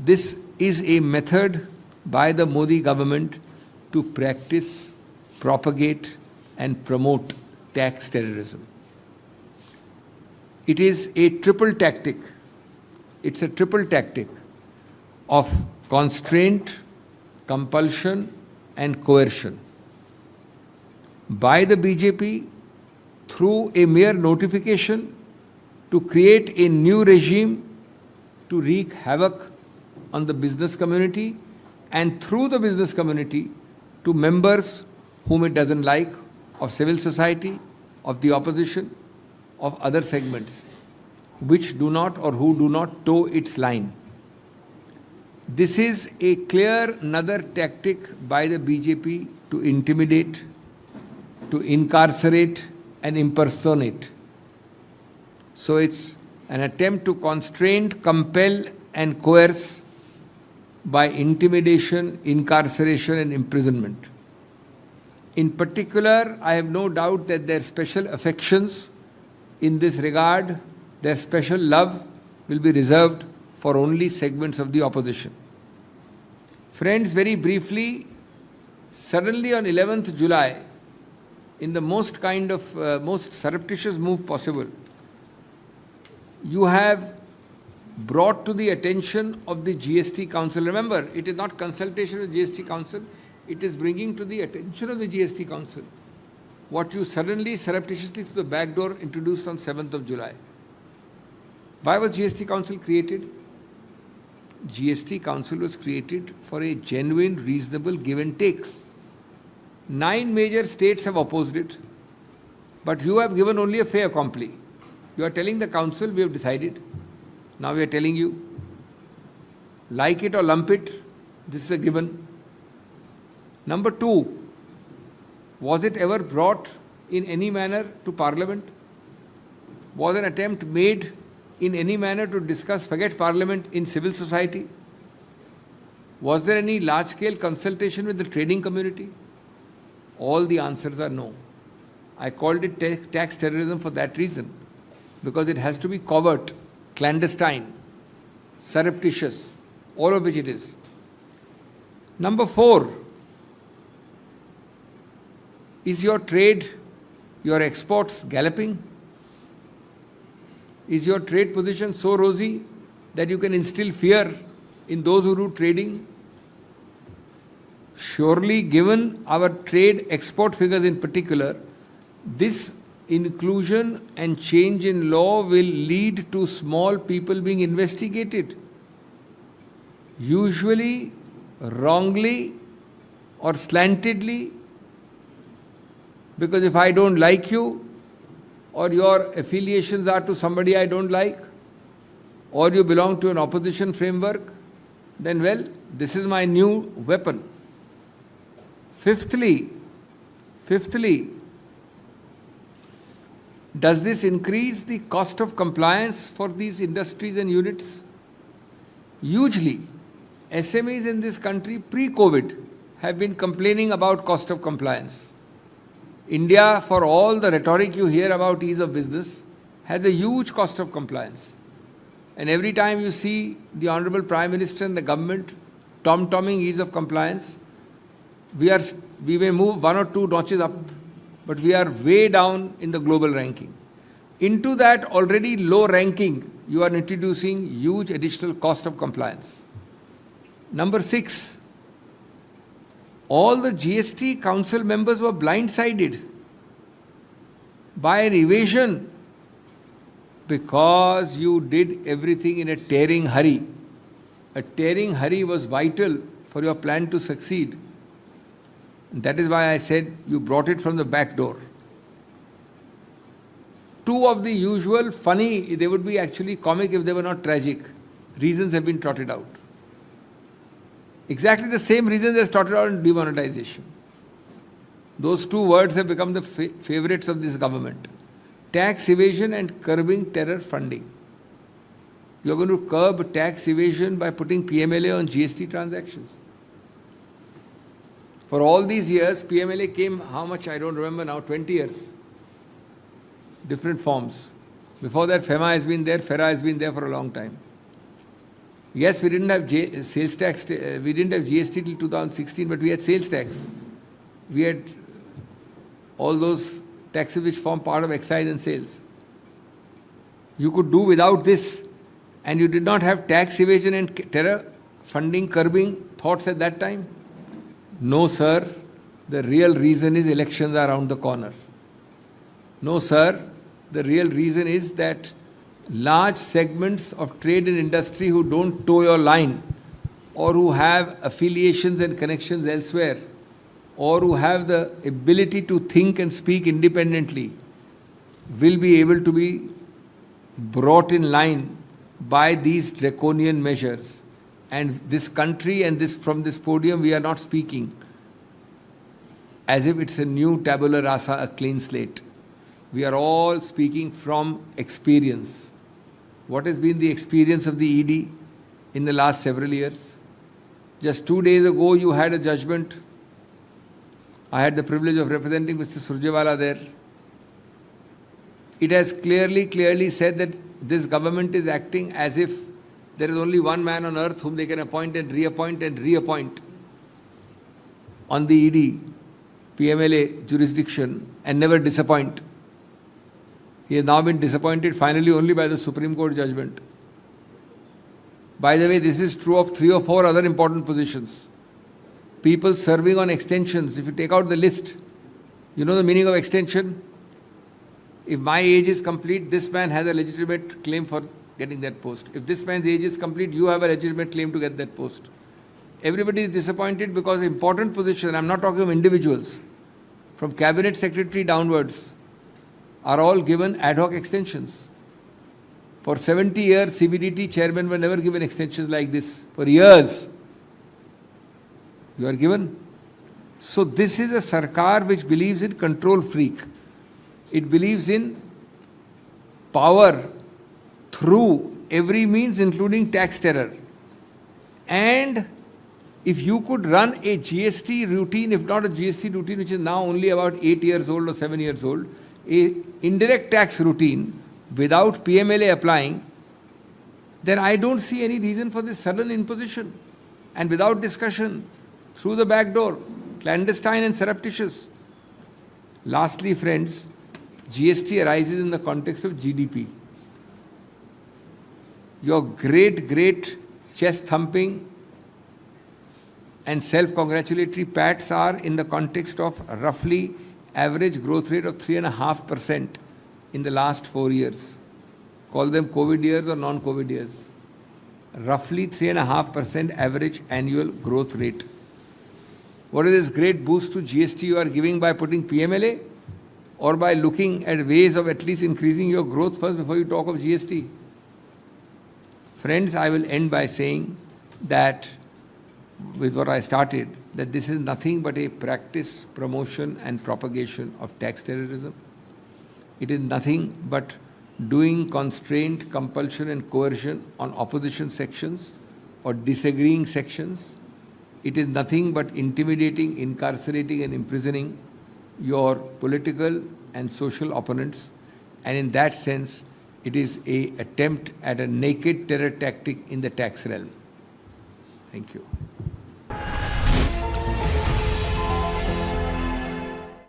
This is a method by the Modi government to practice, propagate and promote tax terrorism. It is a triple tactic. It's a triple tactic of constraint, compulsion and coercion by the BJP through a mere notification to create a new regime to wreak havoc on the business community, and through the business community to members whom it doesn't like, of civil society, of the opposition, of other segments, which do not or who do not toe its line. This is a clear another tactic by the BJP to intimidate, to incarcerate and impersonate. So it's an attempt to constrain, compel and coerce by intimidation, incarceration and imprisonment. In particular, I have no doubt that their special affections in this regard, their special love will be reserved for only segments of the opposition. Friends, very briefly, suddenly on 11th July, in the most most surreptitious move possible, you have brought to the attention of the GST Council. Remember, it is not consultation with GST Council, it is bringing to the attention of the GST Council what you suddenly, surreptitiously through the back door introduced on 7th of July. Why was GST Council created? GST Council was created for a genuine, reasonable give and take. 9 major states have opposed it, but you have given only a fait accompli. You are telling the council, we have decided. Now we are telling you, like it or lump it, this is a given. Number 2, was it ever brought in any manner to Parliament? Was an attempt made in any manner to discuss, forget Parliament, in civil society? Was there any large-scale consultation with the trading community? All the answers are no. I called it tax terrorism for that reason, because it has to be covert, clandestine, surreptitious, all of which it is. Number 4, is your trade, your exports galloping? Is your trade position so rosy that you can instill fear in those who do trading? Surely, given our trade export figures in particular, this inclusion and change in law will lead to small people being investigated, usually wrongly or slantedly, because if I don't like you, or your affiliations are to somebody I don't like, or you belong to an opposition framework, then well, this is my new weapon. Fifthly, does this increase the cost of compliance for these industries and units? Hugely. SMEs in this country pre-COVID have been complaining about cost of compliance. India, for all the rhetoric you hear about ease of business, has a huge cost of compliance. And every time you see the Honorable Prime Minister and the government tom-tomming ease of compliance, we may move 1 or 2 notches up, but we are way down in the global ranking. Into that already low ranking, you are introducing huge additional cost of compliance. Number 6, all the GST Council members were blindsided by an evasion because you did everything in a tearing hurry. A tearing hurry was vital for your plan to succeed. And that is why I said you brought it from the back door. 2 of the usual funny, they would be actually comic if they were not tragic, reasons have been trotted out. Exactly the same reasons as trotted out in demonetization. Those 2 words have become the favorites of this government. Tax evasion and curbing terror funding. You are going to curb tax evasion by putting PMLA on GST transactions. For all these years, PMLA came, how much I don't remember now, 20 years. Different forms. Before that, FEMA has been there, FERA has been there for a long time. Yes, we didn't have sales tax, we didn't have GST till 2016, but we had sales tax. We had all those taxes which form part of excise and sales. You could do without this, and you did not have tax evasion and terror funding curbing thoughts at that time? No, sir. The real reason is elections are around the corner. No, sir. The real reason is that large segments of trade and industry who don't toe your line, or who have affiliations and connections elsewhere, or who have the ability to think and speak independently, will be able to be brought in line by these draconian measures. And this country, and this from this podium, we are not speaking as if it's a new tabula rasa, a clean slate. We are all speaking from experience. What has been the experience of the ED in the last several years? Just 2 days ago, you had a judgment. I had the privilege of representing Mr. Surjewala there. It has clearly said that this government is acting as if there is only one man on earth whom they can appoint and reappoint on the ED, PMLA jurisdiction and never disappoint. He has now been disappointed finally only by the Supreme Court judgment. By the way, this is true of 3 or 4 other important positions. People serving on extensions, if you take out the list, you know the meaning of extension? If my age is complete, this man has a legitimate claim for getting that post. If this man's age is complete, you have a legitimate claim to get that post. Everybody is disappointed because important positions, I'm not talking of individuals, from cabinet secretary downwards, are all given ad hoc extensions. For 70 years, CBDT chairmen were never given extensions like this. For years, you are given. So this is a Sarkar which believes in control freak. It believes in power through every means, including tax terror. And if you could run a GST routine, if not a GST routine, which is now only about 8 years old or 7 years old, a indirect tax routine without PMLA applying, then I don't see any reason for this sudden imposition and without discussion, through the back door, clandestine and surreptitious. Lastly, friends, GST arises in the context of GDP. Your great chest thumping and self-congratulatory pats are in the context of roughly average growth rate of 3.5% in the last 4 years. Call them COVID years or non-COVID years. Roughly 3.5% average annual growth rate. What is this great boost to GST you are giving by putting PMLA, or by looking at ways of at least increasing your growth first before you talk of GST? Friends, I will end by saying that, with what I started, that this is nothing but a practice, promotion and propagation of tax terrorism. It is nothing but doing constraint, compulsion and coercion on opposition sections or disagreeing sections. It is nothing but intimidating, incarcerating and imprisoning your political and social opponents. And in that sense, it is an attempt at a naked terror tactic in the tax realm. Thank you.